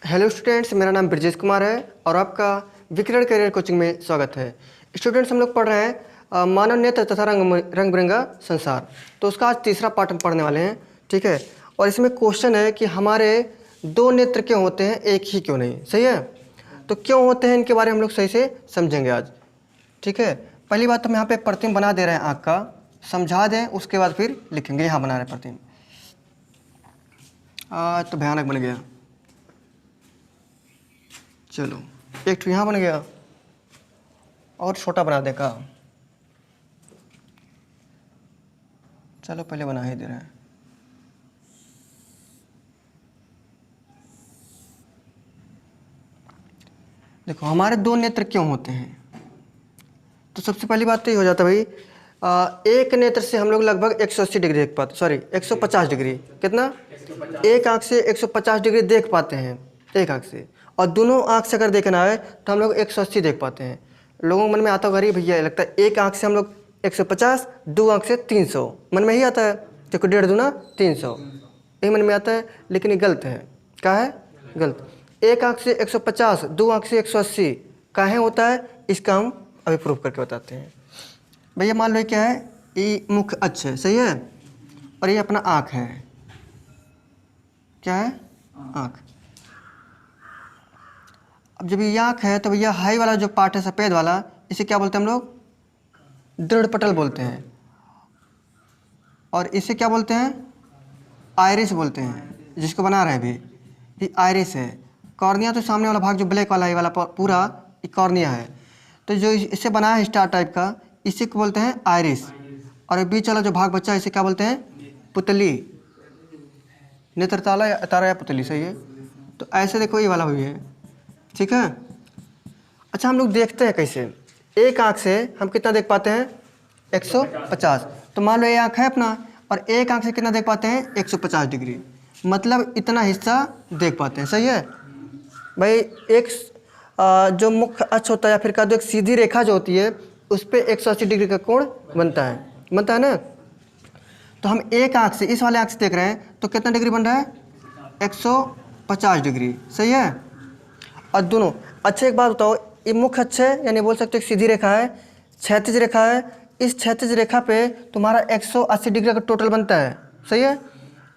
Hello students, मेरा नाम ब्रजेश कुमार है और आपका विकिरण करियर कोचिंग में स्वागत है। स्टूडेंट्स, हम लोग पढ़ रहे हैं मानव नेत्र तथा रंग बिरंगा संसार। तो उसका आज तीसरा पार्ट हम पढ़ने वाले हैं, ठीक है। और इसमें क्वेश्चन है कि हमारे दो नेत्र क्यों होते हैं, एक ही क्यों नहीं। सही है, तो क्यों होते हैं इनके बारे में हम लोग सही से समझेंगे आज, ठीक है। पहली बात, हम यहाँ पे प्रतिबिंब बना दे रहे हैं आँख का, समझा दें, उसके बाद फिर लिखेंगे। यहाँ बना रहे हैं प्रतिबिंब, तो भयानक बन गया। चलो, एक तो यहाँ बन गया और छोटा बना दे का। चलो पहले बना ही दे रहे हैं। देखो, हमारे दो नेत्र क्यों होते हैं, तो सबसे पहली बात तो ये हो जाता है भाई, एक नेत्र से हम लोग लगभग 180 डिग्री देख पाते, सॉरी 150 डिग्री, कितना, एक आँख से 150 डिग्री देख पाते हैं, एक आँख से। और दोनों आँख से अगर देखना है तो हम लोग 180 देख पाते हैं। लोगों के मन में आता होगा, अरे भैया लगता है एक आँख से हम लोग 150, दो आँख से 300, मन में ही आता है, देखो 1.5 दूना 300, यही मन में आता है। लेकिन ये गलत है। क्या है? गलत। एक आँख से 150, दो आँख से 180 काहे होता है, इसका हम अभी प्रूफ करके बताते हैं। भैया मान लो क्या है, ये मुख्य अक्ष है, सही है, और ये अपना आँख है। क्या है? आँख। अब जब ये आँख है तो भैया हाई वाला जो पार्ट है, सफ़ेद वाला, इसे क्या बोलते हैं हम लोग? दृढ़ पटल बोलते हैं। और इसे क्या बोलते हैं? आइरिस बोलते हैं, जिसको बना रहे हैं अभी, ये आइरिस है। कॉर्निया तो सामने वाला भाग जो ब्लैक वाला है, वाला पूरा ये कॉर्निया है। तो जो इससे बना है स्टार टाइप का, इसे को बोलते हैं आइरिस। और बीच वाला जो भाग बचा है, इसे क्या बोलते हैं? पुतली, नेत्र तारा या पुतली, सही है। तो ऐसे देखो, ये वाला भी है, ठीक है। अच्छा, हम लोग देखते हैं कैसे? एक आँख से हम कितना देख पाते हैं? 150। तो मान लो ये आँख है अपना, और एक आँख से कितना देख पाते हैं? 150 डिग्री, मतलब इतना हिस्सा देख पाते हैं, सही है भाई। एक जो मुख्य अक्ष होता है, या फिर कह दो एक सीधी रेखा जो होती है, उस पर 180 डिग्री का कोण बनता है ना। तो हम एक आँख से, इस वाले आँख से देख रहे हैं, तो कितना डिग्री बन रहा है? 150 डिग्री, सही है। और दोनों, अच्छा एक बात बताओ, ये मुख्य अक्ष है, यानी बोल सकते हो एक सीधी रेखा है, क्षैतिज रेखा है। इस क्षैतिज रेखा पे तुम्हारा 180 डिग्री का टोटल बनता है, सही है।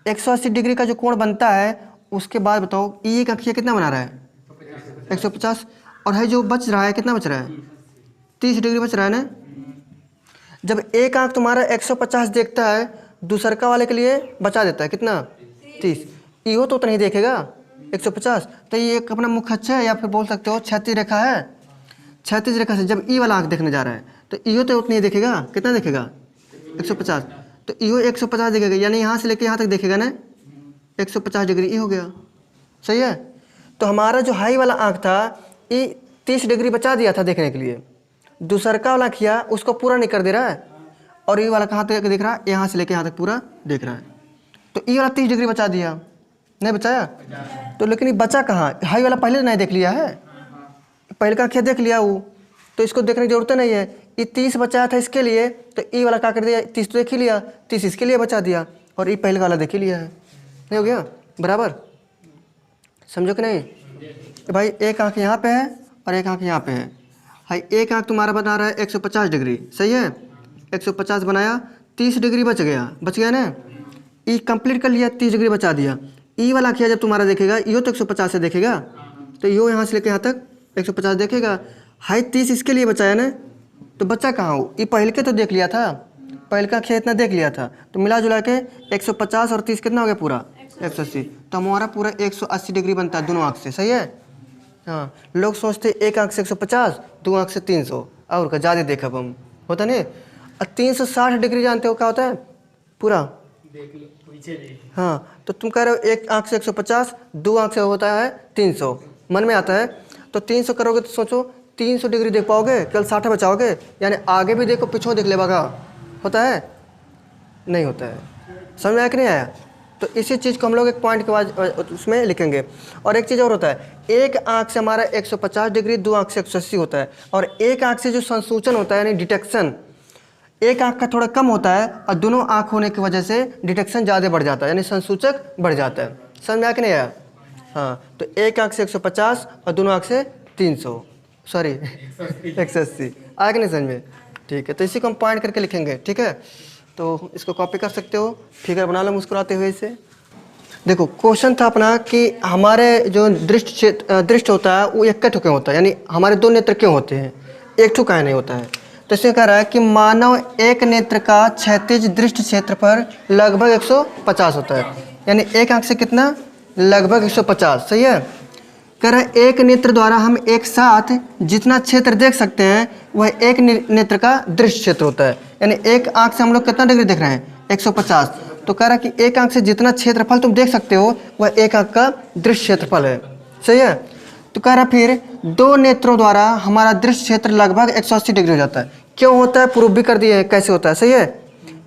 180 डिग्री का जो कोण बनता है, उसके बाद बताओ ये एक अक्षीय कितना बना रहा है? 150। और है जो बच रहा है, कितना बच रहा है? 30 डिग्री बच रहा है ना। जब एक आँख तुम्हारा 150 देखता है, दूसरका वाले के लिए बचा देता है कितना? 30। इहो तो उतना ही देखेगा, 150। तो ये एक अपना मुख्य अक्ष है, या फिर बोल सकते हो क्षैतिज रेखा है। क्षैतिज रेखा से जब ई वाला आँख देखने जा रहा है, तो इहो तो उतना ही देखेगा, कितना देखेगा? 150। तो इहो 150 देखेगा, यानी यहाँ से लेके यहाँ तक देखेगा ना, 150 डिग्री ई हो गया, सही है। तो हमारा जो हाई वाला आँख था, ये 30 डिग्री बचा दिया था देखने के लिए। दूसरका वाला किया, उसको पूरा नहीं कर दे रहा है। और ये वाला कहाँ तक देख रहा है? यहाँ से लेके यहाँ तक पूरा देख रहा है। तो ये वाला 30 डिग्री बचा दिया, नहीं बचाया? तो लेकिन ये बचा कहाँ? हाई वाला पहले नहीं देख लिया है, पहले का क्या देख लिया वो, तो इसको देखने की जरूरत नहीं है। ये 30 बचाया था इसके लिए, तो ये वाला क्या कर दिया? 30 तो देख ही लिया, 30 इसके लिए बचा दिया, और ये पहले वाला देख ही लिया है। नहीं हो गया बराबर? समझो कि नहीं? तो भाई एक आँख यहाँ पे है और एक आँख यहाँ पे है। भाई एक आँख तुम्हारा बना रहा है 150 डिग्री, सही है। 150 बनाया, 30 डिग्री बच गया ना। ई कंप्लीट कर लिया, 30 डिग्री बचा दिया। ई वाला किया जब तुम्हारा देखेगा, यो तो 150 से देखेगा, तो यो यहाँ से लेके यहाँ तक 150 देखेगा। हाई 30 इसके लिए बचाया ना, तो बच्चा कहाँ हो? ये पहले के तो देख लिया था, पहले का खेत इतना देख लिया था, तो मिला जुला के 150 और 30 कितना हो गया? पूरा 180। तो हमारा पूरा 180 डिग्री बनता है दोनों आँख से, सही है। हाँ, लोग सोचते एक आँख से 150, दो आँख से 300, और का ज़्यादा देखा हम, होता नहीं। और 360 डिग्री जानते हो क्या होता है? पूरा देख लो पीछे। हाँ, तो तुम कह रहे हो एक आँख से 150, दो आँख से होता है 300, मन में आता है। तो 300 करोगे तो सोचो 300 डिग्री देख पाओगे, केवल 60 बचाओगे, यानी आगे भी देखो पीछे देख लेगा, होता है? नहीं होता है। समझ में आया कि नहीं आया? तो इसी चीज़ को हम लोग एक पॉइंट के बाद उसमें लिखेंगे। और एक चीज़ और होता है, एक आँख से हमारा 150 डिग्री, दो आँख से 180 होता है। और एक आँख से जो संसूचन होता है, यानी डिटेक्शन, एक आँख का थोड़ा कम होता है, और दोनों आँख होने की वजह से डिटेक्शन ज़्यादा बढ़ जाता है, यानी संसूचक बढ़ जाता है। समझ में आया कि नहीं आया? हाँ, तो एक आंख से 150 और दोनों आंख से 300, सॉरी 180। आया कि नहीं समझ में? ठीक है, तो इसी को हम पॉइंट करके लिखेंगे। ठीक है, तो इसको कॉपी कर सकते हो, फिगर बना लो मुस्कुराते हुए इसे। देखो क्वेश्चन था अपना कि हमारे जो दृष्ट होता है वो एक ठो क्यों होता है, यानी हमारे दो नेत्र क्यों होते हैं, एक ठो काहे नहीं होता है। तो इसमें कह रहा है कि मानव एक नेत्र का क्षैतिज दृष्टि क्षेत्र पर लगभग 150 होता है, यानी एक आंख से कितना, लगभग 150। सही है। कह रहा है एक नेत्र द्वारा हम एक साथ जितना क्षेत्र देख सकते हैं वह एक नेत्र का दृष्टि क्षेत्र होता है, यानी एक आंख से हम लोग कितना डिग्री देख रहे हैं, 150। तो कह रहा है कि एक आंख से जितना क्षेत्रफल तुम देख सकते हो वह एक आंख का दृश्य क्षेत्रफल है। सही है। तो कह रहा फिर दो नेत्रों द्वारा हमारा दृश्य क्षेत्र लगभग 180 डिग्री हो जाता है। क्यों होता है, प्रूफ भी कर दिए हैं कैसे होता है। सही है।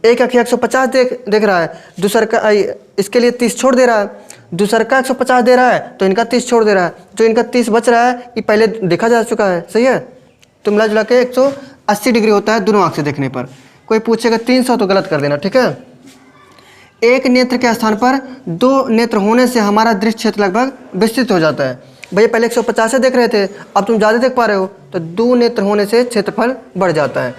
एक आंख 150 देख रहा है, दूसरा का इसके लिए 30 छोड़ दे रहा है, दूसरा का 150 दे रहा है तो इनका 30 छोड़ दे रहा है, जो इनका 30 बच रहा है ये पहले देखा जा चुका है। सही है। तो मिला जुला के 180 डिग्री होता है दोनों आंख से देखने पर। कोई पूछेगा 300 तो गलत कर देना। ठीक है। एक नेत्र के स्थान पर दो नेत्र होने से हमारा दृश्य क्षेत्र लगभग विस्तृत हो जाता है। भैया पहले 150 से देख रहे थे, अब तुम ज़्यादा देख पा रहे हो, तो दो नेत्र होने से क्षेत्रफल बढ़ जाता है।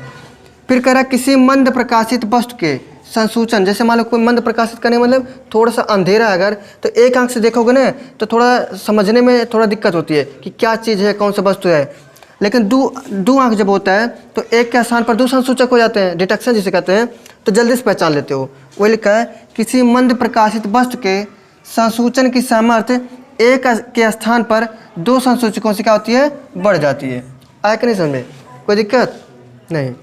फिर कह रहा किसी मंद प्रकाशित वस्तु के संसूचन, जैसे मान लो कोई मंद प्रकाशित करने मतलब थोड़ा सा अंधेरा है अगर, तो एक आंख से देखोगे ना तो थोड़ा समझने में थोड़ा दिक्कत होती है कि क्या चीज़ है, कौन सा वस्तु है। लेकिन दो आंख जब होता है तो एक के स्थान पर दो संसूचक हो जाते हैं, डिटेक्शन जिसे कहते हैं, तो जल्दी से पहचान लेते हो। वही लिखा है किसी मंद प्रकाशित वस्तु के संसूचन की सामर्थ्य एक के स्थान पर दो संसूचकों से क्या होती है, बढ़ जाती है। आया कि नहीं समझ में? कोई दिक्कत नहीं।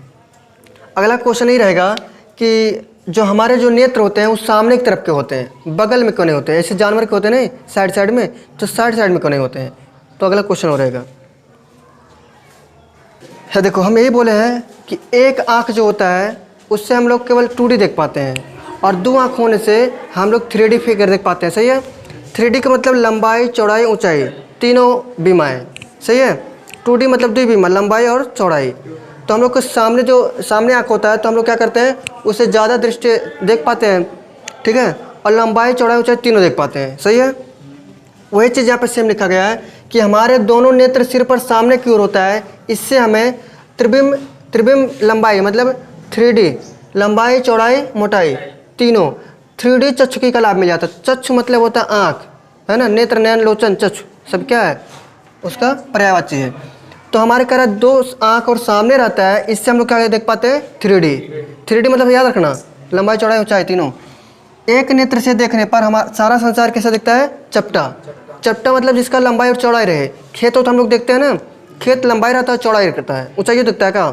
अगला क्वेश्चन ये रहेगा कि जो हमारे जो नेत्र होते हैं वो सामने की तरफ के होते हैं, बगल में क्यों नहीं होते हैं, ऐसे जानवर के होते हैं नहीं साइड साइड में, तो साइड साइड में क्यों नहीं होते हैं। तो अगला क्वेश्चन हो रहेगा है, देखो हम यही बोले हैं कि एक आँख जो होता है उससे हम लोग केवल 2D देख पाते हैं, और दो आँख होने से हम लोग 3D फिगर देख पाते हैं। सही है। 3D का मतलब लंबाई, चौड़ाई, ऊंचाई, तीनों बीमाएँ। सही है। 2D मतलब दो बीमा, लंबाई और चौड़ाई। तो हम लोग को सामने आँख होता है तो हम लोग क्या करते हैं, उससे ज़्यादा दृष्टि देख पाते हैं। ठीक है। और लंबाई, चौड़ाई, ऊंचाई तीनों देख पाते हैं। सही है। वही चीज़ यहाँ पर सेम लिखा गया है कि हमारे दोनों नेत्र सिर पर सामने की ओर होता है, इससे हमें त्रिबिम्ब लंबाई मतलब 3D लंबाई, चौड़ाई, मोटाई तीनों 3D चक्षुकी का लाभ मिल जाता है। चक्षु मतलब होता है आँख, है ना, नेत्र, नयन, लोचन, चक्षु सब क्या है, उसका पर्यायवाची है। तो हमारे कह रहा दो आँख और सामने रहता है, इससे हम लोग क्या देख पाते हैं, 3D मतलब याद रखना लंबाई, चौड़ाई, ऊंचाई तीनों। एक नेत्र से देखने पर हमारा सारा संसार कैसा दिखता है, चपटा। चपटा मतलब जिसका लंबाई और चौड़ाई रहे। खेत तो हम लोग देखते हैं ना, खेत लंबाई रहता है, चौड़ाई रहता है, ऊंचाई दिखता है क्या।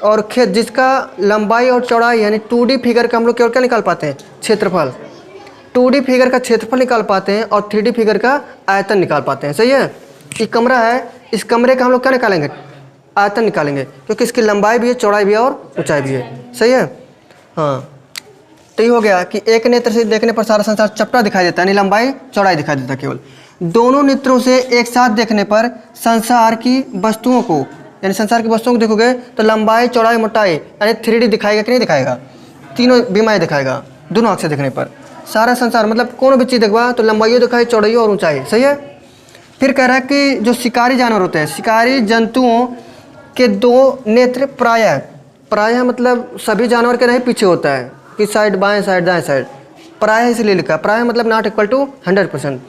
और खेत जिसका लंबाई और चौड़ाई यानी 2D फिगर का हम लोग केवल क्या निकाल पाते हैं, क्षेत्रफल। 2D फिगर का क्षेत्रफल निकाल पाते हैं और 3D फिगर का आयतन निकाल पाते हैं। सही है। ये कमरा है, इस कमरे का हम लोग क्या निकालेंगे, आयतन निकालेंगे, क्योंकि इसकी लंबाई भी है, चौड़ाई भी है और ऊंचाई भी है। सही है। हाँ, तो ये हो गया कि एक नेत्र से देखने पर सारा संसार चपटा दिखाई देता है, यानी लंबाई, चौड़ाई दिखाई देता है केवल। दोनों नेत्रों से एक साथ देखने पर संसार की वस्तुओं को, यानी संसार की वस्तुओं को देखोगे तो लंबाई, चौड़ाई, मोटाई यानी 3D दिखाएगा कि नहीं दिखाएगा, तीनों बीमाएँ दिखाएगा दोनों आँख से देखने पर। सारा संसार मतलब कौन भी चीज़ देखवा तो लंबाई दिखाई, चौड़ाई और ऊंचाई। सही है। फिर कह रहा है कि जो शिकारी जानवर होते हैं, शिकारी जंतुओं के दो नेत्र प्रायः मतलब सभी जानवर के नहीं पीछे होता है कि साइड बाएं साइड दाएं साइड, प्रायः इसलिए लिखा, प्रायः मतलब नॉट इक्वल टू 100%।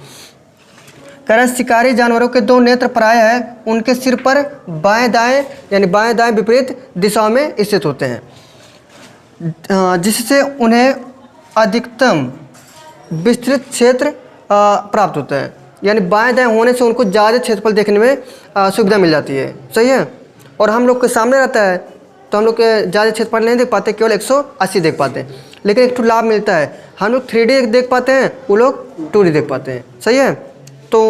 कह रहा है शिकारी जानवरों के दो नेत्र प्रायः उनके सिर पर बाएं दाएं यानी बाएं दाएं विपरीत दिशाओं में स्थित होते हैं, जिससे उन्हें अधिकतम विस्तृत क्षेत्र प्राप्त होता है। यानी बाएं दाएं होने से उनको ज़्यादा क्षेत्रफल देखने में सुविधा मिल जाती है। सही है। और हम लोग के सामने रहता है तो हम लोग ज़्यादा क्षेत्रफल नहीं देख पाते, केवल 180 देख पाते हैं। लेकिन एक तो लाभ मिलता है, हम लोग 3D देख पाते हैं, वो लोग 2D देख पाते हैं। सही है। तो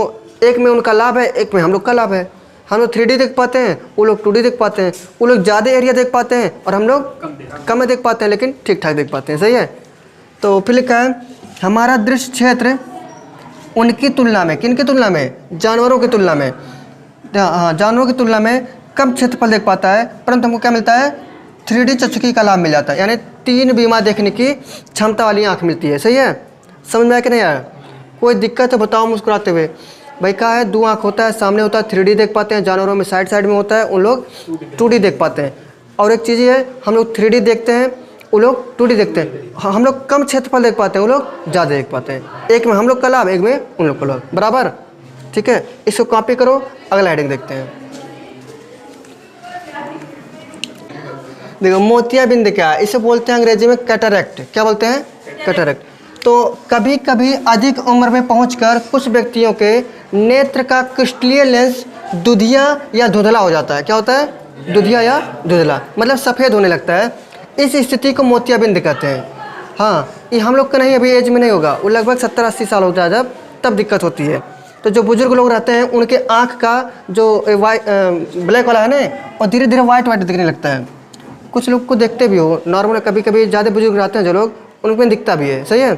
एक में उनका लाभ है, एक में हम लोग का लाभ है। हम लोग 3D देख पाते हैं, वो लोग 2D देख पाते हैं। वो लोग ज़्यादा एरिया देख पाते हैं और हम लोग कम देख पाते हैं, लेकिन ठीक ठाक देख पाते हैं। सही है। तो फिर लिखा है हमारा दृश्य क्षेत्र उनकी तुलना में, किन की तुलना में, जानवरों की तुलना में, हाँ जानवरों की तुलना में कम क्षेत्रफल देख पाता है, परंतु हमको क्या मिलता है, 3D चक्षुकी का लाभ मिल जाता है, यानी 3 बीमा देखने की क्षमता वाली आँख मिलती है। सही है। समझ में आया कि नहीं आया। कोई दिक्कत है बताओ मुस्कुराते हुए। भाई क्या है, 2 आँख होता है, सामने होता है 3D देख पाते हैं, जानवरों में साइड साइड में होता है, उन लोग 2D देख पाते हैं। और एक चीज़ ये है, हम लोग 3D देखते हैं, वो लोग 2D देखते हैं। हम लोग कम क्षेत्रफल देख पाते हैं, वो लोग ज़्यादा देख पाते हैं। एक में हम लोग का लाभ, एक में उन लोग का लाभ, बराबर। ठीक है, इसको कॉपी करो, अगला हेडिंग देखते हैं। देखो मोतियाबिंद क्या है, इसे बोलते हैं अंग्रेजी में कैटरैक्ट। क्या बोलते हैं? कैटरैक्ट। तो कभी कभी अधिक उम्र में पहुंचकर कुछ व्यक्तियों के नेत्र का क्रिस्टलीय लेंस दुधिया या धुंधला हो जाता है। क्या होता है? दुधिया या धुंधला, मतलब सफ़ेद होने लगता है। इस स्थिति को मोतियाबिंद कहते हैं। हाँ, ये हम लोग का नहीं, अभी एज में नहीं होगा, वो लगभग 70-80 साल होता है जब, तब दिक्कत होती है। तो जो बुजुर्ग लोग रहते हैं उनके आँख का जो ब्लैक वाला है ना, और धीरे धीरे वाइट वाइट दिखने लगता है। कुछ लोग को देखते भी हो, नॉर्मल कभी कभी ज़्यादा बुजुर्ग रहते हैं जो लोग, उनमें दिखता भी है, सही है।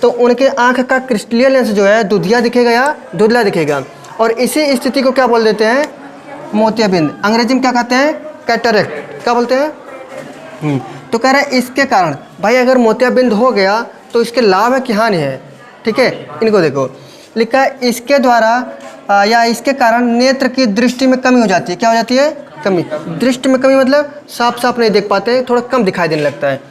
तो उनके आँख का क्रिस्टलीय लेंस जो है दुधिया दिखेगा या धुंधला दिखेगा, और इसी स्थिति को क्या बोल देते हैं? मोतियाबिंद। अंग्रेजी में क्या कहते हैं? कैटरैक्ट। क्या बोलते हैं? तो कह रहे हैं इसके कारण, भाई अगर मोतियाबिंद हो गया तो इसके लाभ है कि हानि है? ठीक है, इनको देखो, लिखा है इसके द्वारा या इसके कारण नेत्र की दृष्टि में कमी हो जाती है। क्या हो जाती है? कमी। दृष्टि में कमी मतलब साफ साफ नहीं देख पाते, थोड़ा कम दिखाई देने लगता है।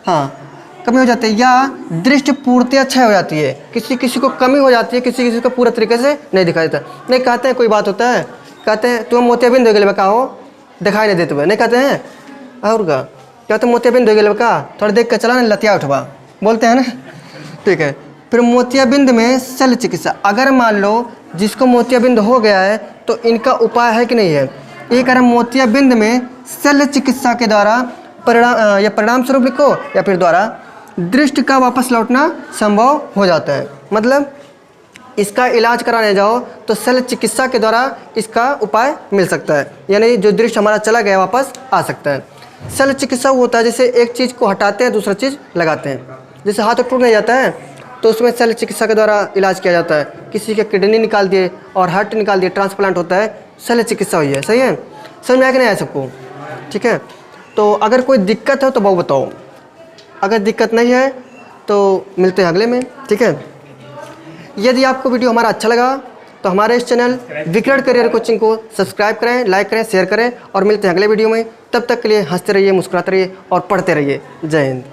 हाँ, कमी हो जाती है, या दृष्टि पूर्ति अच्छा हो जाती है। किसी किसी को कमी हो जाती है, किसी किसी को पूरा तरीके से नहीं दिखाई देता। नहीं कहते हैं, कोई बात होता है, कहते हैं तुम मोतियाबिंद हो गए का हो, दिखाई नहीं देते हुए, नहीं कहते हैं? और क्या तुम मोतियाबिंद हो गए का, थोड़ा देख कर चला ना, लतिया उठवा, बोलते हैं ना। ठीक है, फिर मोतियाबिंद में शल्य चिकित्सा। अगर मान लो जिसको मोतियाबिंद हो गया है तो इनका उपाय है कि नहीं है? एक कारण मोतियाबिंद में शल्य चिकित्सा के द्वारा परिणाम स्वरूप लिखो, या फिर द्वारा दृष्टि का वापस लौटना संभव हो जाता है। मतलब इसका इलाज कराने जाओ तो शल्य चिकित्सा के द्वारा इसका उपाय मिल सकता है, यानी जो दृष्टि हमारा चला गया वापस आ सकता है। शल्य चिकित्सा वो होता है जैसे एक चीज़ को हटाते हैं दूसरा चीज़ लगाते हैं। जैसे हाथ टूट नहीं जाता है तो उसमें शल्य चिकित्सा के द्वारा इलाज किया जाता है। किसी के किडनी निकाल दिए और हार्ट निकाल दिए, ट्रांसप्लांट होता है, शल्य चिकित्सा हुई है। सही है, समझ में आया कि नहीं आया सबको? ठीक है, तो अगर कोई दिक्कत हो तो वो बताओ, अगर दिक्कत नहीं है तो मिलते हैं अगले में। ठीक है, यदि आपको वीडियो हमारा अच्छा लगा तो हमारे इस चैनल विकरण करियर कोचिंग को सब्सक्राइब करें, लाइक करें, शेयर करें, और मिलते हैं अगले वीडियो में। तब तक के लिए हंसते रहिए, मुस्कुराते रहिए और पढ़ते रहिए। जय हिंद।